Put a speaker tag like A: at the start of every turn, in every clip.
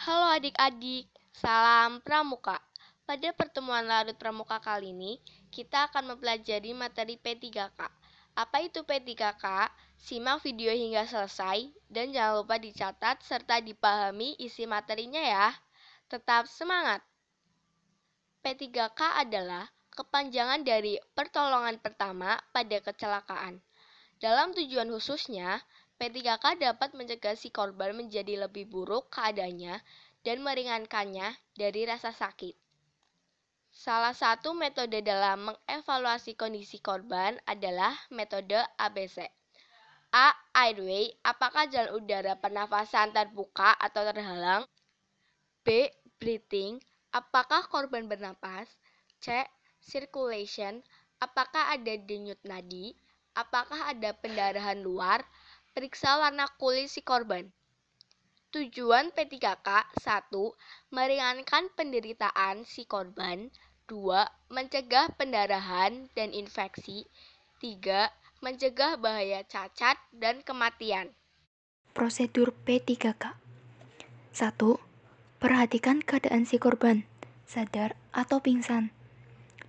A: Halo adik-adik, salam pramuka. Pada pertemuan larut pramuka kali ini, kita akan mempelajari materi P3K. Apa itu P3K? Simak video hingga selesai dan jangan lupa dicatat serta dipahami isi materinya ya. Tetap semangat! P3K adalah kepanjangan dari pertolongan pertama pada kecelakaan. Dalam tujuan khususnya, P3K dapat mencegah si korban menjadi lebih buruk keadaannya dan meringankannya dari rasa sakit. Salah satu metode dalam mengevaluasi kondisi korban adalah metode ABC. A. Airway, apakah jalan udara pernafasan terbuka atau terhalang? B. Breathing, apakah korban bernapas? C. Circulation, apakah ada denyut nadi? Apakah ada pendarahan luar? Periksa warna kulit si korban. Tujuan P3K 1. Meringankan penderitaan si korban. 2. Mencegah pendarahan dan infeksi. 3. Mencegah bahaya cacat dan kematian.
B: Prosedur P3K. 1. Perhatikan keadaan si korban, sadar atau pingsan.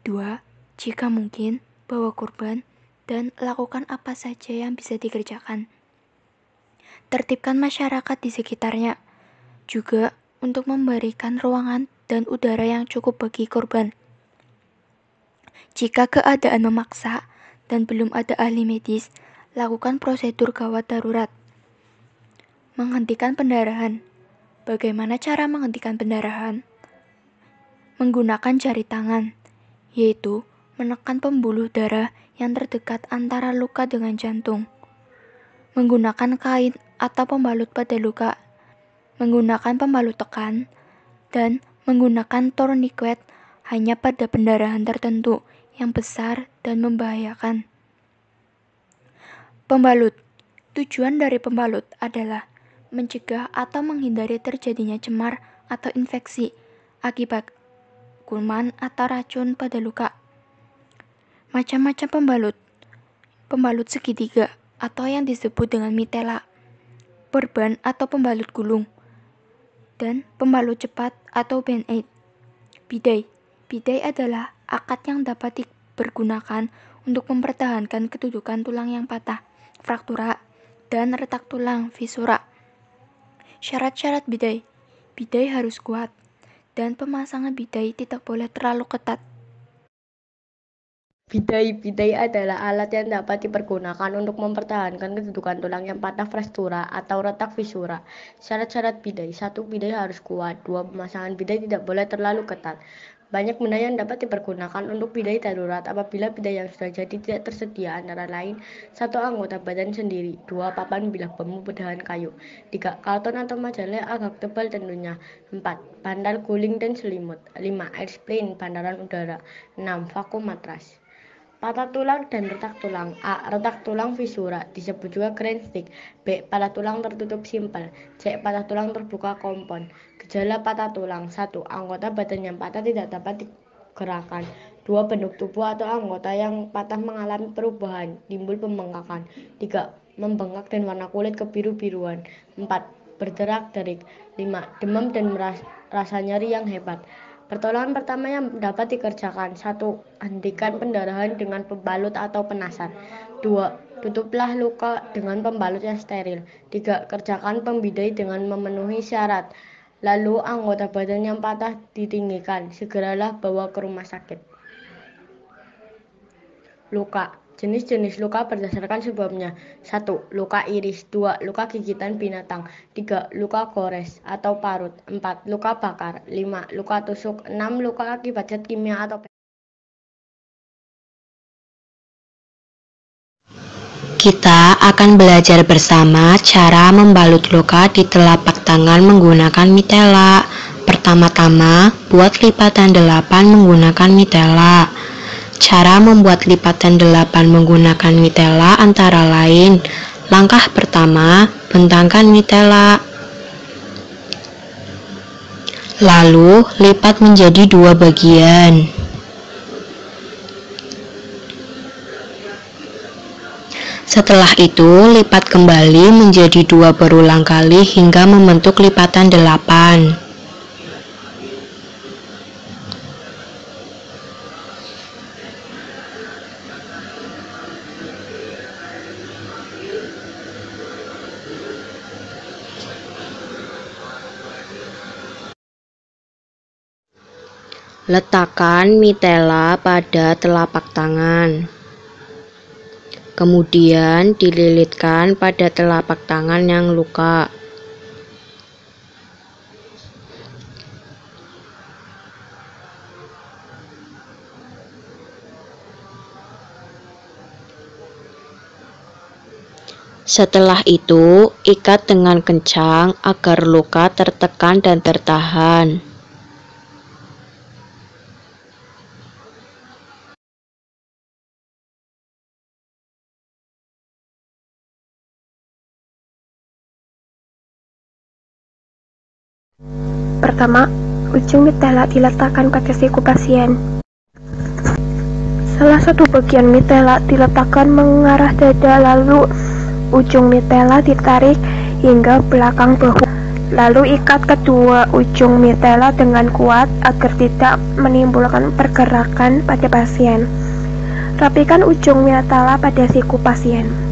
B: 2. Jika mungkin, bawa korban dan lakukan apa saja yang bisa dikerjakan. Tertibkan masyarakat di sekitarnya, juga untuk memberikan ruangan dan udara yang cukup bagi korban. Jika keadaan memaksa dan belum ada ahli medis, lakukan prosedur gawat darurat. Menghentikan pendarahan. Bagaimana cara menghentikan pendarahan? Menggunakan jari tangan, yaitu menekan pembuluh darah yang terdekat antara luka dengan jantung. Menggunakan kain atau pembalut pada luka, menggunakan pembalut tekan, dan menggunakan tourniquet hanya pada pendarahan tertentu yang besar dan membahayakan. Pembalut. Tujuan dari pembalut adalah mencegah atau menghindari terjadinya cemar atau infeksi akibat kuman atau racun pada luka. Macam-macam pembalut. Pembalut segitiga atau yang disebut dengan mitela, perban atau pembalut gulung, dan pembalut cepat atau band-aid. Bidai. Bidai adalah akad yang dapat dipergunakan untuk mempertahankan kedudukan tulang yang patah, fraktura, dan retak tulang, fisura. Syarat-syarat bidai. Bidai harus kuat, dan pemasangan bidai tidak boleh terlalu ketat.
C: Bidai adalah alat yang dapat dipergunakan untuk mempertahankan kedudukan tulang yang patah, fraktura, atau retak fisura. Syarat-syarat bidai. 1. Bidai harus kuat. 2. Pemasangan bidai tidak boleh terlalu ketat. Banyak benda yang dapat dipergunakan untuk bidai darurat apabila bidai yang sudah jadi tidak tersedia, antara lain 1. Anggota badan sendiri. 2. Papan bilah bambu pedahan kayu. 3. Karton atau majalah agak tebal tentunya. 4. Bantal guling dan selimut. 5. Airplane, bandaran udara. 6. Vakum matras. Patah tulang dan retak tulang. A. Retak tulang fisura, disebut juga grand stick. B. Patah tulang tertutup simpel. C. Patah tulang terbuka kompon. Gejala patah tulang. 1. Anggota badan yang patah tidak dapat digerakkan. 2. Bentuk tubuh atau anggota yang patah mengalami perubahan, timbul pembengkakan. 3. Membengkak dan warna kulit kebiru-biruan. 4. Berderak-derik. 5. Demam dan rasa nyeri yang hebat. Pertolongan pertama yang dapat dikerjakan. 1. Hentikan pendarahan dengan pembalut atau penasar. 2. Tutuplah luka dengan pembalut yang steril. 3. Kerjakan pembidai dengan memenuhi syarat. Lalu anggota badan yang patah ditinggikan. Segeralah bawa ke rumah sakit. Luka. Jenis-jenis luka berdasarkan sebabnya. 1. Luka iris. 2. Luka gigitan binatang. 3. Luka gores atau parut. 4. Luka bakar. 5. Luka tusuk. 6. Luka akibat zat kimia atau
D: Kita akan belajar bersama cara membalut luka di telapak tangan menggunakan mitela. Pertama-tama, buat lipatan 8 menggunakan mitela. Cara membuat lipatan 8 menggunakan mitela antara lain: langkah pertama, bentangkan mitela. Lalu, lipat menjadi 2 bagian. Setelah itu, lipat kembali menjadi 2 berulang kali hingga membentuk lipatan 8. Letakkan mitela pada telapak tangan. Kemudian dililitkan pada telapak tangan yang luka. Setelah itu, ikat dengan kencang agar luka tertekan dan tertahan.
E: Pertama, ujung mitela diletakkan pada siku pasien. Salah satu bagian mitela diletakkan mengarah dada, lalu ujung mitela ditarik hingga belakang bahu. Lalu ikat kedua ujung mitela dengan kuat agar tidak menimbulkan pergerakan pada pasien. Rapikan ujung mitela pada siku pasien.